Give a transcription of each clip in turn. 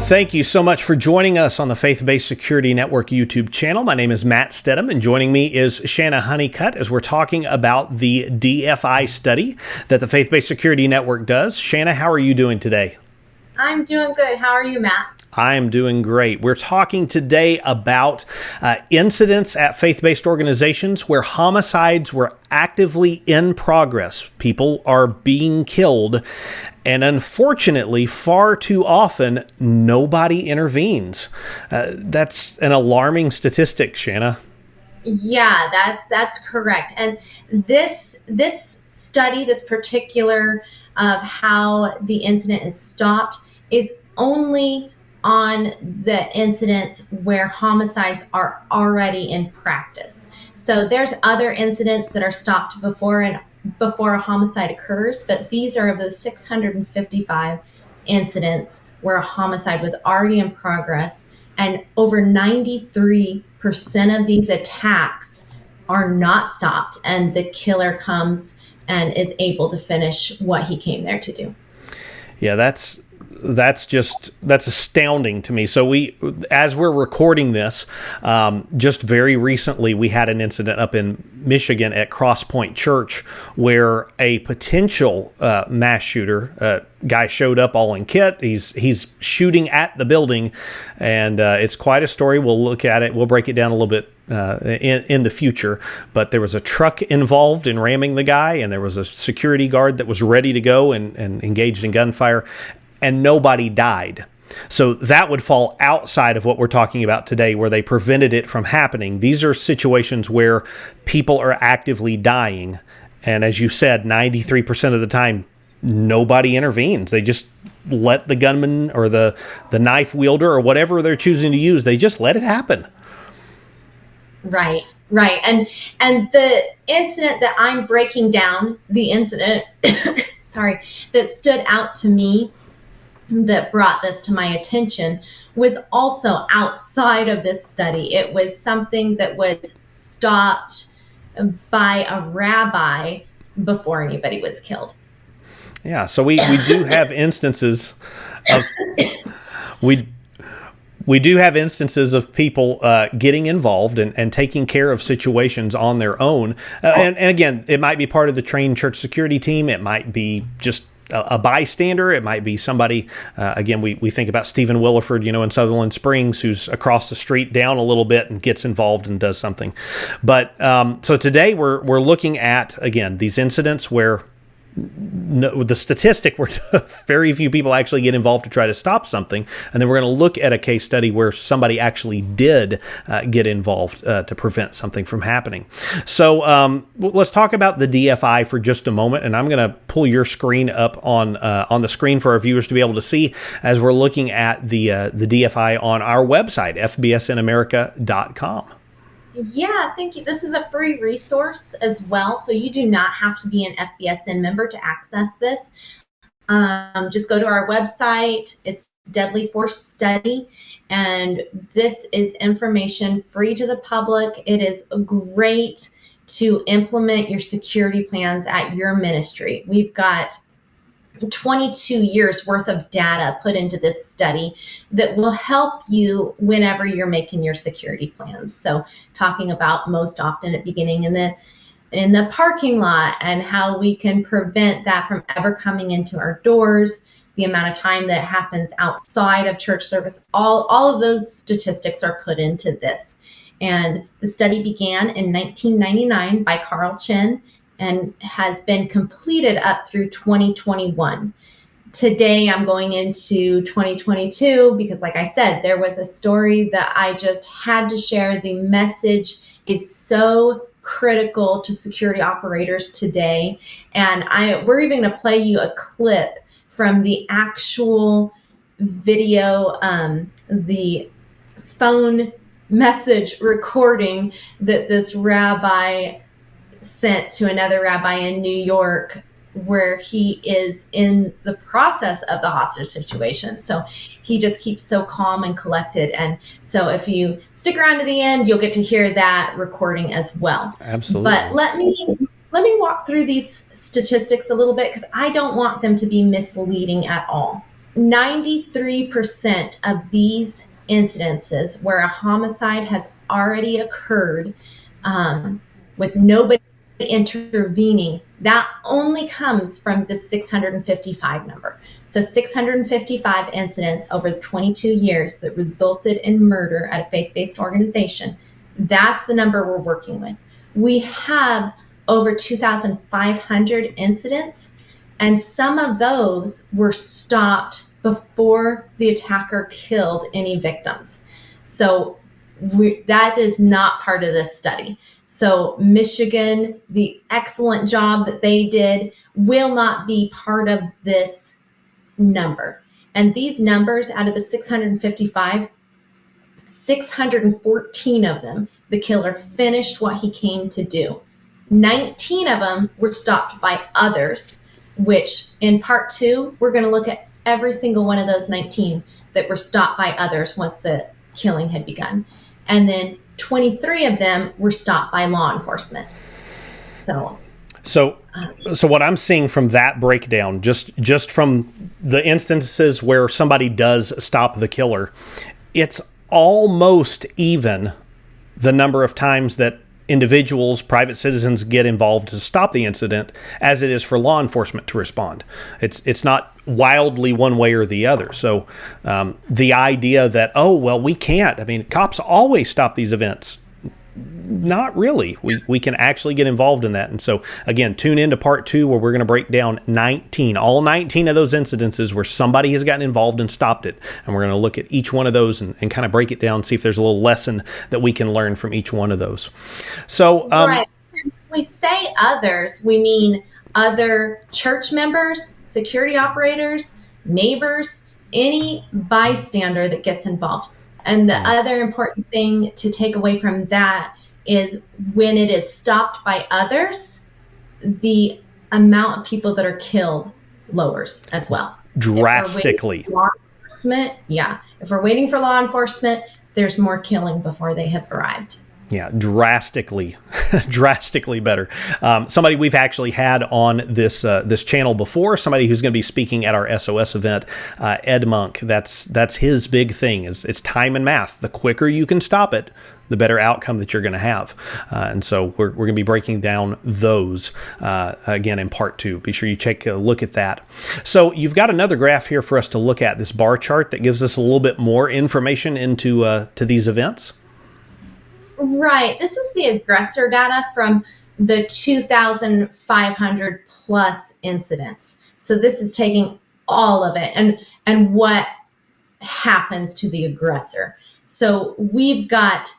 Thank you so much for joining us on the Faith-Based Security Network YouTube channel. My name is Matt Stedham, and joining me is Shanna Honeycutt as we're talking about the DFI study that the Faith-Based Security Network does. Shanna, how are you doing today? I'm doing good. How are you, Matt? I'm doing great. We're talking today about incidents at faith-based organizations where homicides were actively in progress. People are being killed, and unfortunately, far too often, nobody intervenes. That's an alarming statistic, Shanna. Yeah, that's correct. And this study, this particular of how the incident is stopped, is only on the incidents where homicides are already in practice. So there's other incidents that are stopped before a homicide occurs, but these are of the 655 incidents where a homicide was already in progress, and over 93% of these attacks are not stopped, and the killer comes and is able to finish what he came there to do. Yeah, that's astounding to me. So as we're recording this, just very recently, we had an incident up in Michigan at Cross Point Church where a potential mass shooter guy showed up all in kit. He's shooting at the building, and it's quite a story. We'll look at it. We'll break it down a little bit in the future, but there was a truck involved in ramming the guy, and there was a security guard that was ready to go and engaged in gunfire, and nobody died. So that would fall outside of what we're talking about today, where they prevented it from happening. These are situations where people are actively dying, and as you said, 93% of the time, nobody intervenes. They just let the gunman or the knife wielder or whatever they're choosing to use, they just let it happen. Right. And the incident that I'm breaking down, the incident, sorry, that stood out to me, that brought this to my attention, was also outside of this study. It was something that was stopped by a rabbi before anybody was killed. Yeah, so we do have instances of we do have instances of people getting involved and taking care of situations on their own. And again, it might be part of the trained church security team. It might be just a bystander. It might be somebody, again, we think about Stephen Williford, in Sutherland Springs, who's across the street down a little bit and gets involved and does something. But so today we're looking at, again, these incidents where the statistic where very few people actually get involved to try to stop something. And then we're going to look at a case study where somebody actually did get involved to prevent something from happening. So let's talk about the DFI for just a moment. And I'm going to pull your screen up on the screen for our viewers to be able to see as we're looking at the DFI on our website, FBSNamerica.com. Yeah, thank you. This is a free resource as well, so you do not have to be an FBSN member to access this. Just go to our website. It's Deadly Force Study, and this is information free to the public. It is great to implement your security plans at your ministry. We've got 22 years worth of data put into this study that will help you whenever you're making your security plans. So talking about most often at beginning in the parking lot and how we can prevent that from ever coming into our doors, the amount of time that happens outside of church service, all of those statistics are put into this. And the study began in 1999 by Carl Chinn and has been completed up through 2021. Today, I'm going into 2022 because, like I said, there was a story that I just had to share. The message is so critical to security operators today. And we're even going to play you a clip from the actual video, the phone message recording that this rabbi sent to another rabbi in New York, where he is in the process of the hostage situation. So he just keeps so calm and collected. And so if you stick around to the end, you'll get to hear that recording as well. Absolutely. But let me walk through these statistics a little bit, because I don't want them to be misleading at all. 93% of these incidences where a homicide has already occurred with nobody intervening, that only comes from the 655 number. So 655 incidents over the 22 years that resulted in murder at a faith-based organization. That's the number we're working with. We have over 2,500 incidents, and some of those were stopped before the attacker killed any victims. So that is not part of this study. So Michigan, the excellent job that they did, will not be part of this number. And these numbers, out of the 655, 614 of them, the killer finished what he came to do. 19 of them were stopped by others, which in part 2, we're going to look at every single one of those 19 that were stopped by others once the killing had begun. And then 23 of them were stopped by law enforcement. So what I'm seeing from that breakdown, just from the instances where somebody does stop the killer, it's almost even the number of times that individuals, private citizens, get involved to stop the incident as it is for law enforcement to respond. It's not wildly one way or the other. So the idea that, oh, well, we can't. I mean, cops always stop these events. Not really. We can actually get involved in that. And so, again, tune into part 2 where we're going to break down all 19 of those incidences where somebody has gotten involved and stopped it. And we're going to look at each one of those and kind of break it down, see if there's a little lesson that we can learn from each one of those. So, right. When we say others, we mean other church members, security operators, neighbors, any bystander that gets involved. And the other important thing to take away from that is when it is stopped by others, the amount of people that are killed lowers as well. Drastically. If we're waiting for law enforcement, there's more killing before they have arrived. Yeah, drastically better. Somebody we've actually had on this channel before, somebody who's going to be speaking at our SOS event, Ed Monk. That's his big thing. It's time and math. The quicker you can stop it, the better outcome that you're going to have. And so we're going to be breaking down those again in part 2. Be sure you take a look at that. So you've got another graph here for us to look at, this bar chart that gives us a little bit more information into to these events. Right. This is the aggressor data from the 2,500 plus incidents. So this is taking all of it and what happens to the aggressor. So we've got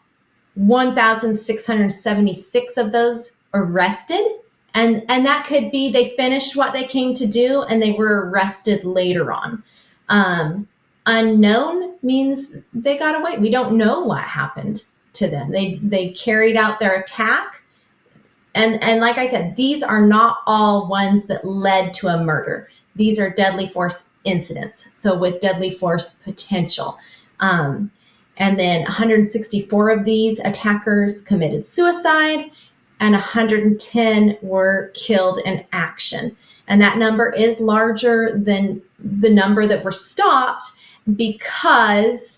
1,676 of those arrested. And that could be they finished what they came to do and they were arrested later on. Unknown means they got away. We don't know what happened to them. They carried out their attack. And like I said, these are not all ones that led to a murder. These are deadly force incidents. So with deadly force potential. And then 164 of these attackers committed suicide and 110 were killed in action. And that number is larger than the number that were stopped because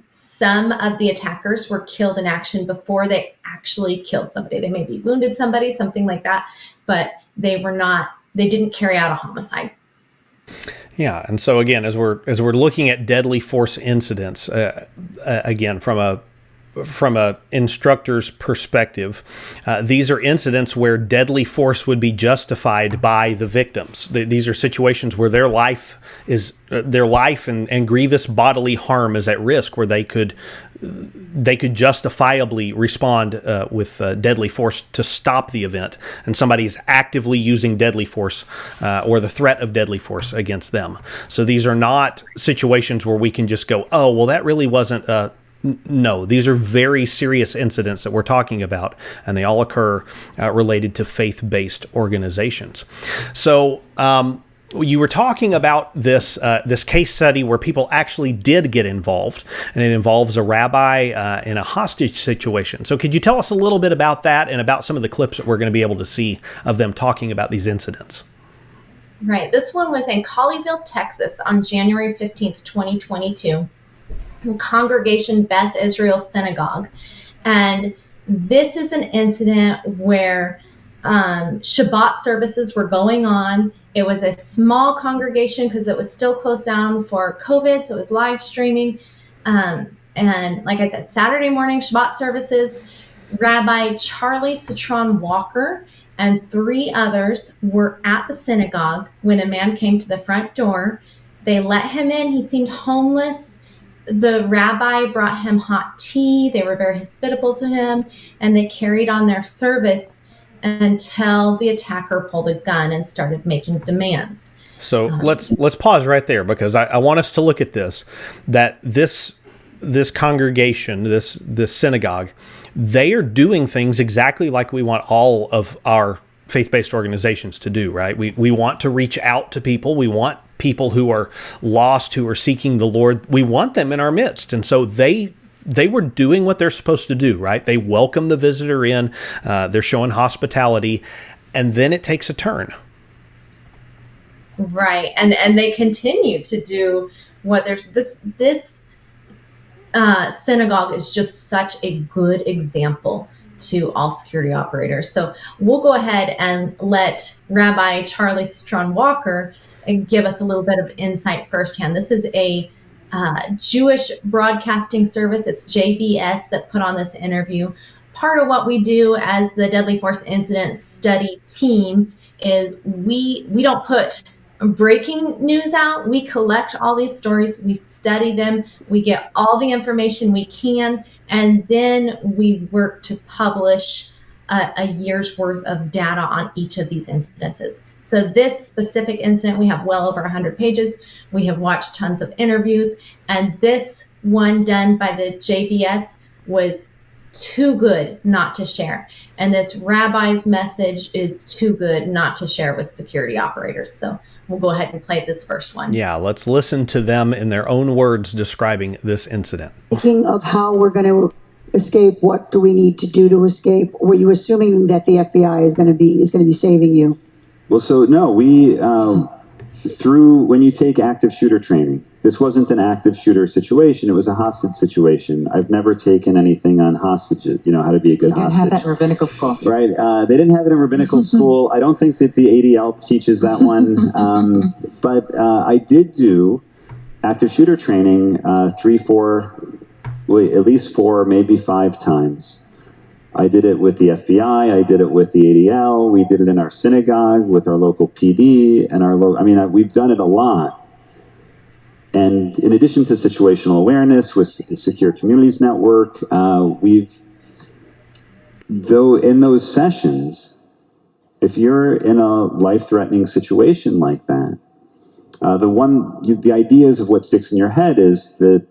some of the attackers were killed in action before they actually killed somebody. They maybe wounded somebody, something like that, but they didn't carry out a homicide. Yeah, and so again, as we're looking at deadly force incidents, again from a instructor's perspective, these are incidents where deadly force would be justified by the victims. These are situations where their life and grievous bodily harm is at risk, where they could justifiably respond with deadly force to stop the event, and somebody is actively using deadly force or the threat of deadly force against them. So these are not situations where we can just go, oh, well, that really wasn't no, these are very serious incidents that we're talking about, and they all occur related to faith-based organizations. So you were talking about this case study where people actually did get involved, and it involves a rabbi in a hostage situation. So could you tell us a little bit about that and about some of the clips that we're going to be able to see of them talking about these incidents? Right. This one was in Colleyville, Texas on January 15th, 2022. The Congregation Beth Israel Synagogue. And this is an incident where Shabbat services were going on. It was a small congregation because it was still closed down for COVID, so it was live streaming. And like I said, Saturday morning Shabbat services, Rabbi Charlie Citron Walker and 3 others were at the synagogue when a man came to the front door. They let him in. He seemed homeless. The rabbi brought him hot tea. They were very hospitable to him, and they carried on their service until the attacker pulled a gun and started making demands. So let's pause right there, because I want us to look at this, that this congregation, this synagogue, they are doing things exactly like we want all of our faith-based organizations to do, right? We want to reach out to people. We want people who are lost, who are seeking the Lord. We want them in our midst. And so they were doing what they're supposed to do, right? They welcome the visitor in. They're showing hospitality. And then it takes a turn. Right. And they continue to do what there's this synagogue is just such a good example to all security operators. So we'll go ahead and let Rabbi Charlie Citron Walker give us a little bit of insight firsthand. This is a Jewish broadcasting service. It's JBS that put on this interview. Part of what we do as the Deadly Force Incident Study team is we don't put breaking news out. We collect all these stories, we study them, we get all the information we can, and then we work to publish a year's worth of data on each of these instances. So this specific incident, we have well over 100 pages. We have watched tons of interviews, and this one done by the JBS was too good not to share. And this rabbi's message is too good not to share with security operators. So we'll go ahead and play this first one. Yeah, let's listen to them in their own words describing this incident. Thinking of how we're going to escape, what do we need to do to escape? Were you assuming that the FBI is going to be saving you? Well, so no, we when you take active shooter training, this wasn't an active shooter situation. It was a hostage situation. I've never taken anything on hostages, how to be a good hostage. They didn't have that in rabbinical school. Right. They didn't have it in rabbinical school. I don't think that the ADL teaches that one. But I did do active shooter training 3, 4, at least 4, maybe 5 times. I did it with the FBI. I did it with the ADL. We did it in our synagogue with our local PD and we've done it a lot. And in addition to situational awareness with the Secure Communities Network, in those sessions, if you're in a life-threatening situation like that, the ideas of what sticks in your head is that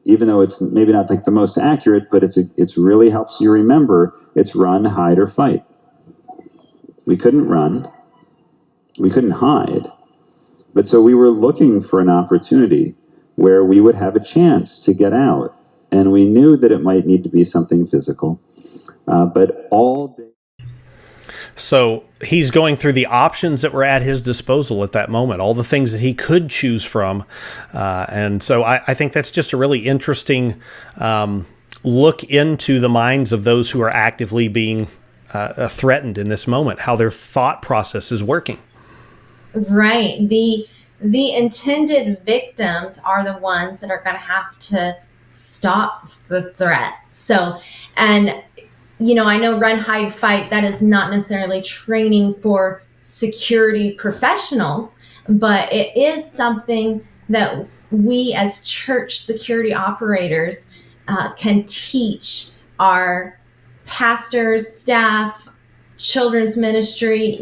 even though it's maybe not like the most accurate, but it's really helps you remember, it's run, hide, or fight. We couldn't run. We couldn't hide. But so we were looking for an opportunity where we would have a chance to get out. And we knew that it might need to be something physical. But all day. So he's going through the options that were at his disposal at that moment, all the things that he could choose from. And so I think that's just a really interesting look into the minds of those who are actively being threatened in this moment, how their thought process is working. Right. The intended victims are the ones that are going to have to stop the threat. So, and I know run, hide, fight, that is not necessarily training for security professionals, but it is something that we as church security operators can teach our pastors, staff, children's ministry.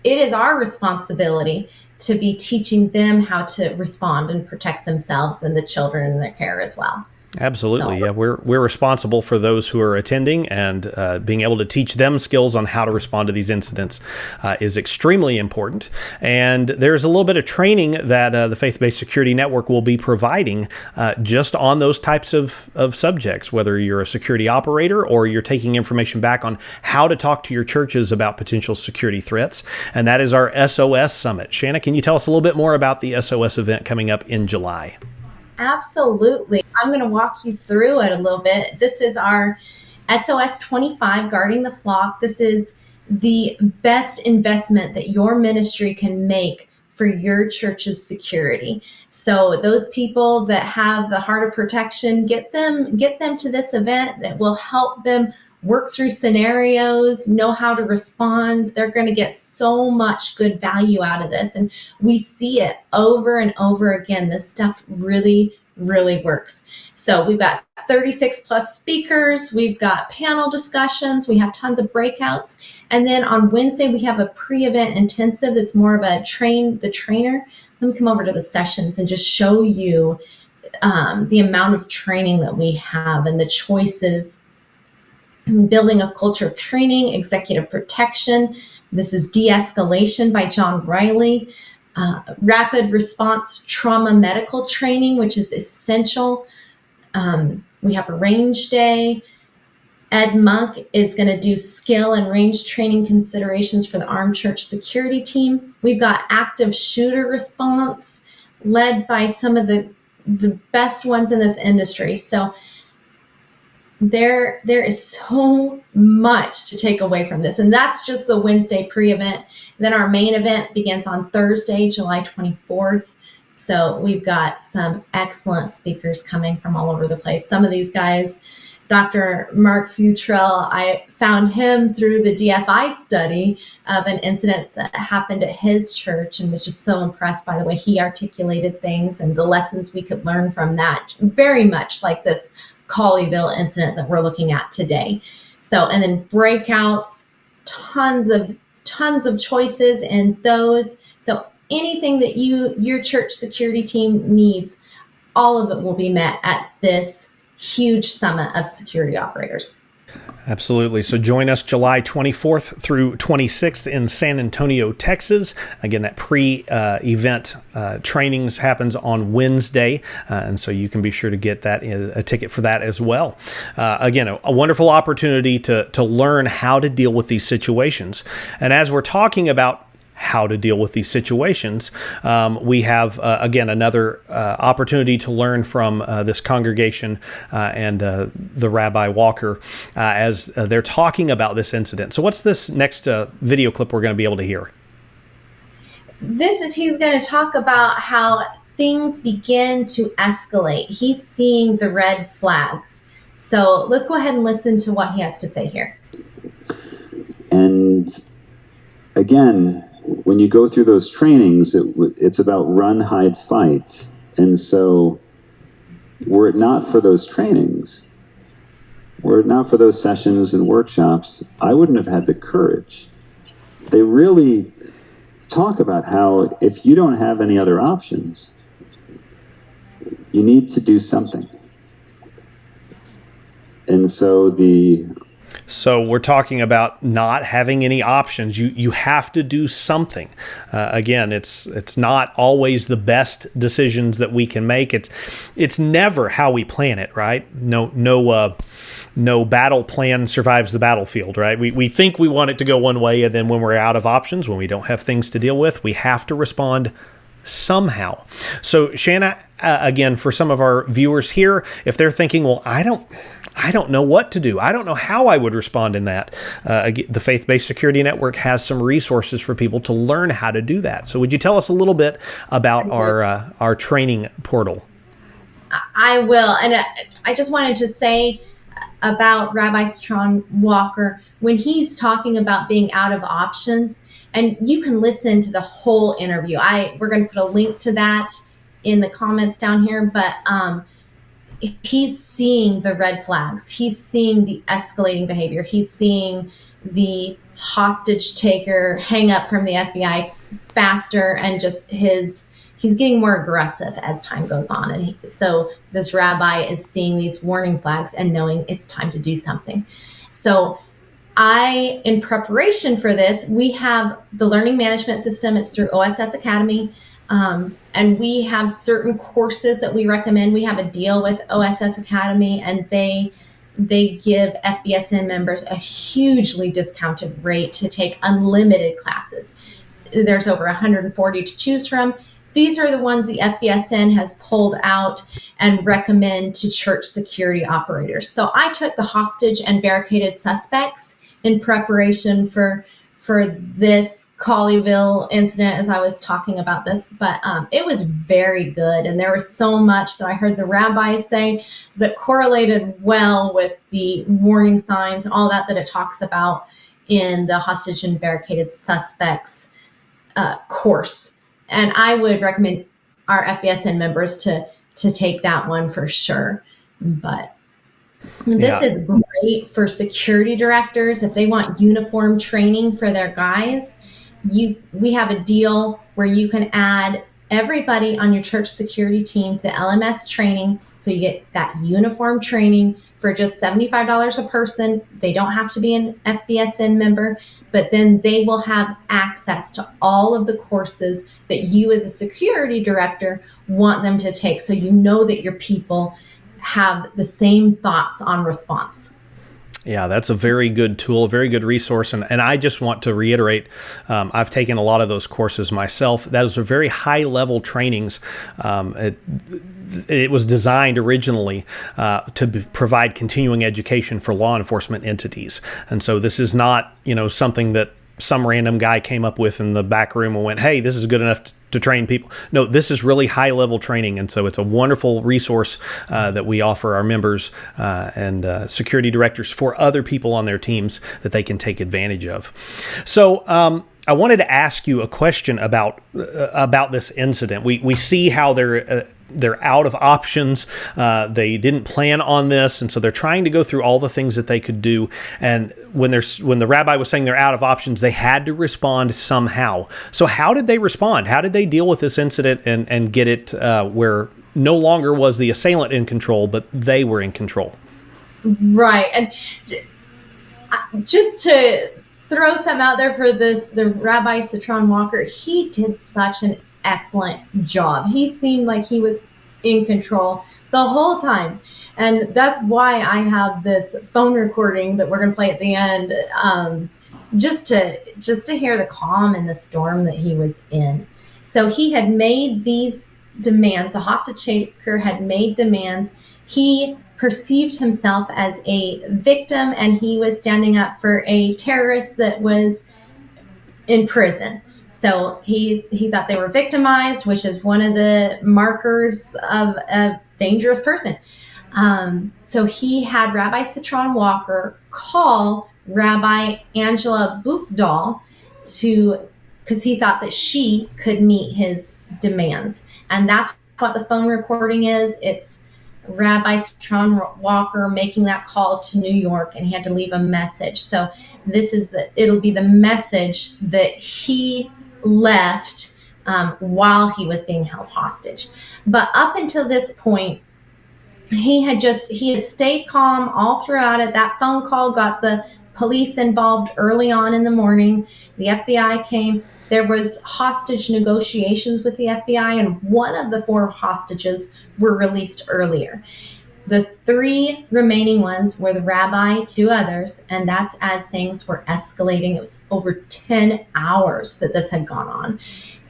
It is our responsibility to be teaching them how to respond and protect themselves and the children in their care as well. Absolutely. So, Yeah, we're responsible for those who are attending, and being able to teach them skills on how to respond to these incidents is extremely important. And there's a little bit of training that the Faith-Based Security Network will be providing just on those types of subjects, whether you're a security operator or you're taking information back on how to talk to your churches about potential security threats. And that is our SOS Summit. Shanna, can you tell us a little bit more about the SOS event coming up in July? absolutely. I'm going to walk you through it a little bit. This is our SOS 25, Guarding the Flock. This is the best investment that your ministry can make for your church's security. So those people that have the heart of protection, get them to this event that will help them work through scenarios, know how to respond. They're going to get so much good value out of this. And we see it over and over again. This stuff really, really works. So we've got 36 plus speakers. We've got panel discussions. We have tons of breakouts. And then on Wednesday, we have a pre-event intensive that's more of a the trainer. Let me come over to the sessions and just show you the amount of training that we have and the choices. Building a culture of training, executive protection. This is de-escalation by John Riley. Rapid response trauma medical training, which is essential. We have a range day. Ed Monk is going to do skill and range training considerations for the armed church security team. We've got active shooter response led by some of the best ones in this industry. So there is so much to take away from this. And that's just the Wednesday pre-event. Then our main event begins on Thursday, July 24th. So we've got some excellent speakers coming from all over the place. Some of these guys, Dr. Mark Futrell, I found him through the DFI study of an incident that happened at his church, and was just so impressed by the way he articulated things and the lessons we could learn from that. Very much like this Colleyville incident that we're looking at today. So, and then breakouts, tons of choices in those. So anything that your church security team needs, all of it will be met at this huge summit of security operators. Absolutely. So join us July 24th through 26th in San Antonio, Texas. Again, that pre-event trainings happens on Wednesday, and so you can be sure to get a ticket for that as well. Again, a wonderful opportunity to learn how to deal with these situations. And as we're talking about how to deal with these situations, we have, again, another opportunity to learn from this congregation and the Rabbi Walker as they're talking about this incident. So what's this next video clip we're going to be able to hear? He's going to talk about how things begin to escalate. He's seeing the red flags. So let's go ahead and listen to what he has to say here. And again, when you go through those trainings, it's about run, hide, fight. And so were it not for those trainings, were it not for those sessions and workshops, I wouldn't have had the courage. They really talk about how if you don't have any other options, you need to do something. And so we're talking about not having any options. You have to do something. Again, it's not always the best decisions that we can make. It's never how we plan it, right? No battle plan survives the battlefield, right? We think we want it to go one way, and then when we're out of options, when we don't have things to deal with, we have to respond somehow. So Shanna, again, for some of our viewers here, if they're thinking, well, I don't know what to do. I don't know how I would respond in that. The Faith-Based Security Network has some resources for people to learn how to do that. So would you tell us a little bit about our training portal? I will. And I just wanted to say about Rabbi Strong Walker, when he's talking about being out of options, and you can listen to the whole interview. We're going to put a link to that in the comments down here, but he's seeing the red flags. He's seeing the escalating behavior. He's seeing the hostage taker hang up from the FBI faster, and just he's he's getting more aggressive as time goes on. And so this rabbi is seeing these warning flags and knowing it's time to do something. So in preparation for this, we have the learning management system. It's through OSS Academy. And we have certain courses that we recommend. We have a deal with OSS Academy, and they give FBSN members a hugely discounted rate to take unlimited classes. There's over 140 to choose from. These are the ones the FBSN has pulled out and recommend to church security operators. So I took the hostage and barricaded suspects in preparation for this Colleyville incident as I was talking about this, but it was very good. And there was so much that I heard the rabbi say that correlated well with the warning signs and all that it talks about in the hostage and barricaded suspects course. And I would recommend our FBSN members to take that one for sure. But this is great for security directors if they want uniform training for their guys. We have a deal where you can add everybody on your church security team to the LMS training, so you get that uniform training for just $75 a person. They don't have to be an FBSN member, but then they will have access to all of the courses that you as a security director want them to take, so you know that your people have the same thoughts on response. Yeah, that's a very good tool, a very good resource. And I just want to reiterate, I've taken a lot of those courses myself. Those are very high level trainings. It was designed originally to provide continuing education for law enforcement entities. And so this is not, something that some random guy came up with in the back room and went, hey, this is good enough to train people. No, this is really high level training. And so it's a wonderful resource that we offer our members and security directors for other people on their teams that they can take advantage of. So I wanted to ask you a question about this incident. We see how they're out of options. They didn't plan on this, and so they're trying to go through all the things that they could do. And when the rabbi was saying they're out of options, they had to respond somehow. So how did they respond? How did they deal with this incident and get it where no longer was the assailant in control, but they were in control? Right. And just to throw some out there for the Rabbi Citron Walker, he did such an excellent job. He seemed like he was in control the whole time. And that's why I have this phone recording that we're going to play at the end, just to hear the calm and the storm that he was in. So he had made these demands. The hostage taker had made demands. He perceived himself as a victim, and he was standing up for a terrorist that was in prison. So he thought they were victimized, which is one of the markers of a dangerous person. So he had Rabbi Citron Walker call Rabbi Angela Buchdahl because he thought that she could meet his demands. And that's what the phone recording is. It's Rabbi Citron Walker making that call to New York, and he had to leave a message. So it'll be the message that he left while he was being held hostage. But up until this point, he had stayed calm all throughout it. That phone call got the police involved early on in the morning. The FBI came. There was hostage negotiations with the FBI, and one of the 4 hostages were released earlier. The 3 remaining ones were the rabbi, 2 others, and that's as things were escalating. It was over 10 hours that this had gone on.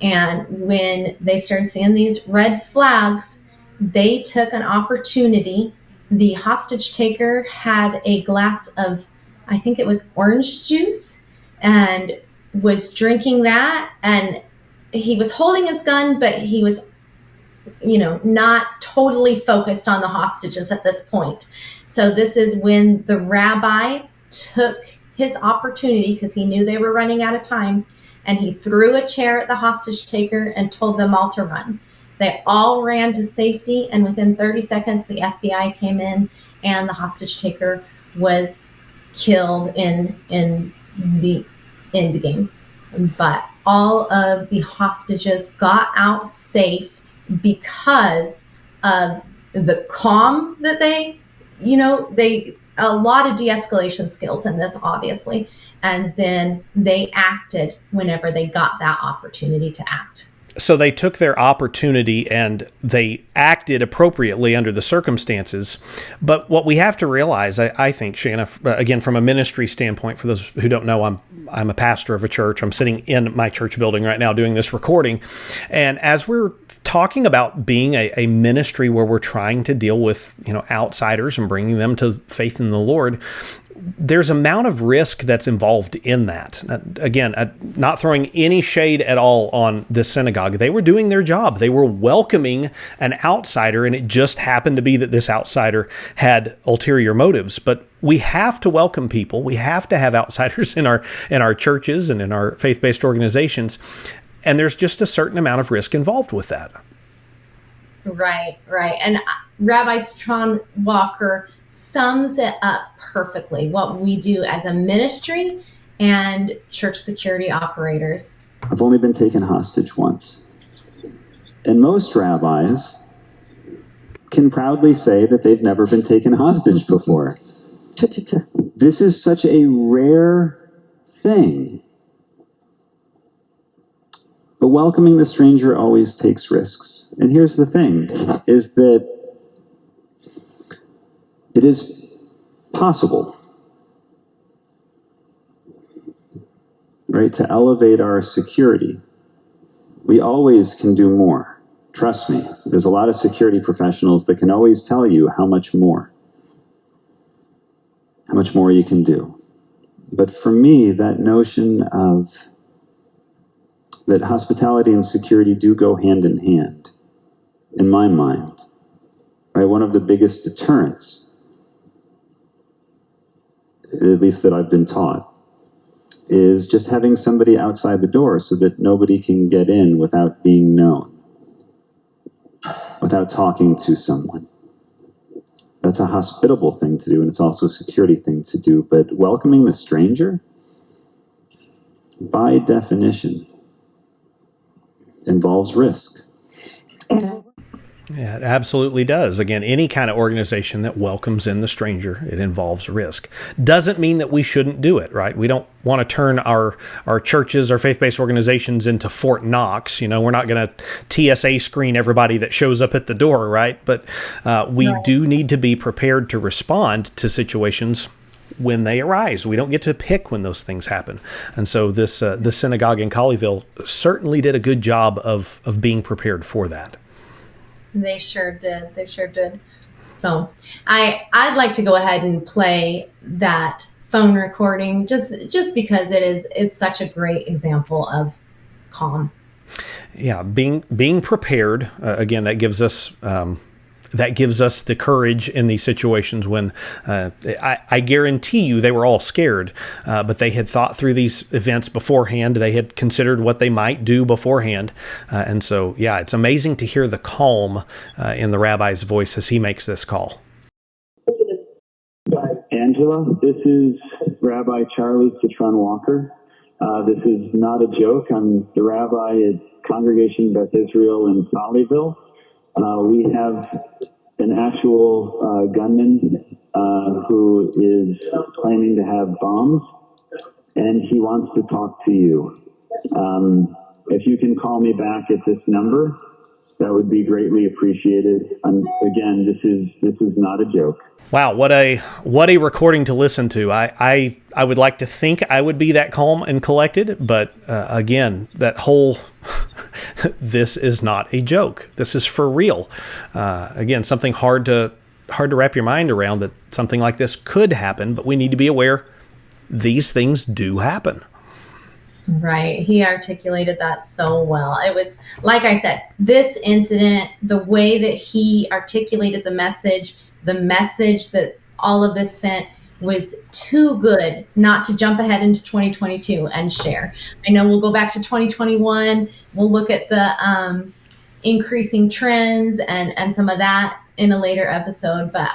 And when they started seeing these red flags, they took an opportunity. The hostage taker had a glass of, I think it was orange juice, and was drinking that, and he was holding his gun, but he was, not totally focused on the hostages at this point. So this is when the rabbi took his opportunity, because he knew they were running out of time, and he threw a chair at the hostage taker and told them all to run. They all ran to safety, and within 30 seconds, the FBI came in, and the hostage taker was killed in the end game. But all of the hostages got out safe because of the calm that they a lot of de-escalation skills in this, obviously, and then they acted whenever they got that opportunity to act. So they took their opportunity and they acted appropriately under the circumstances. But what we have to realize, I think, Shanna, again, from a ministry standpoint, for those who don't know, I'm a pastor of a church. I'm sitting in my church building right now doing this recording. And as we're talking about being a ministry where we're trying to deal with, outsiders and bringing them to faith in the Lord, there's amount of risk that's involved in that. Again, not throwing any shade at all on this synagogue. They were doing their job. They were welcoming an outsider, and it just happened to be that this outsider had ulterior motives. But we have to welcome people. We have to have outsiders in our churches and in our faith-based organizations. And there's just a certain amount of risk involved with that. Right. And Rabbi Strawn Walker sums it up perfectly, what we do as a ministry and church security operators. I've only been taken hostage once. And most rabbis can proudly say that they've never been taken hostage before. This is such a rare thing. But welcoming the stranger always takes risks. And here's the thing, is that it is possible, right, to elevate our security. We always can do more. Trust me, there's a lot of security professionals that can always tell you how much more you can do. But for me, that notion of that hospitality and security do go hand in hand, in my mind, right? One of the biggest deterrents, at least that I've been taught, is just having somebody outside the door so that nobody can get in without being known, without talking to someone. That's a hospitable thing to do, and it's also a security thing to do. But welcoming the stranger, by definition, involves risk. Yeah, it absolutely does. Again, any kind of organization that welcomes in the stranger, it involves risk. Doesn't mean that we shouldn't do it, right? We don't want to turn our churches, our faith-based organizations into Fort Knox. We're not going to TSA screen everybody that shows up at the door, right? But we do need to be prepared to respond to situations when they arise. We don't get to pick when those things happen. And so this synagogue in Colleyville certainly did a good job of being prepared for that. They sure did. So I'd like to go ahead and play that phone recording just because it's such a great example of calm. Yeah, being prepared, again, that gives us the courage in these situations when I guarantee you they were all scared, but they had thought through these events beforehand. They had considered what they might do beforehand. And so, yeah, it's amazing to hear the calm in the rabbi's voice as he makes this call. Angela, this is Rabbi Charlie Citron Walker. This is not a joke. I'm the rabbi at Congregation Beth Israel in Colleyville. We have an actual gunman who is claiming to have bombs, and he wants to talk to you. If you can call me back at this number, that would be greatly appreciated. Again, this is not a joke. Wow, what a recording to listen to. I would like to think I would be that calm and collected, but again, that whole this is not a joke. This is for real. Again, something hard to wrap your mind around, that something like this could happen, but we need to be aware these things do happen. Right. He articulated that so well. It was, like I said, this incident, the way that he articulated the message that all of this sent was too good not to jump ahead into 2022 and share. I know we'll go back to 2021. We'll look at the increasing trends and some of that in a later episode. But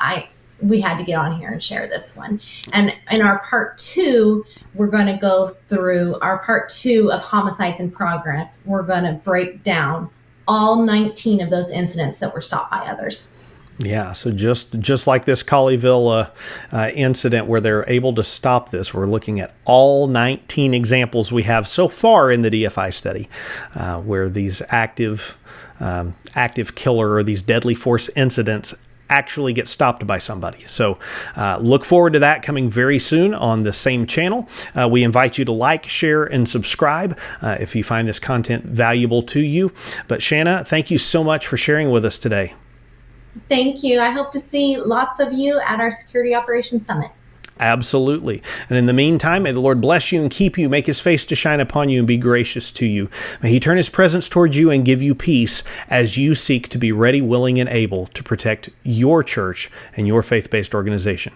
we had to get on here and share this one. And in our part 2, we're going to go through our part 2 of homicides in progress. We're going to break down all 19 of those incidents that were stopped by others. Yeah, so just like this Colleyville incident where they're able to stop this, we're looking at all 19 examples we have so far in the DFI study where these active killer or these deadly force incidents actually get stopped by somebody. So look forward to that coming very soon on the same channel. We invite you to like, share, and subscribe if you find this content valuable to you. But Shanna, thank you so much for sharing with us today. Thank you. I hope to see lots of you at our Security Operations Summit. Absolutely. And in the meantime, may the Lord bless you and keep you, make his face to shine upon you and be gracious to you. May he turn his presence towards you and give you peace as you seek to be ready, willing, and able to protect your church and your faith-based organization.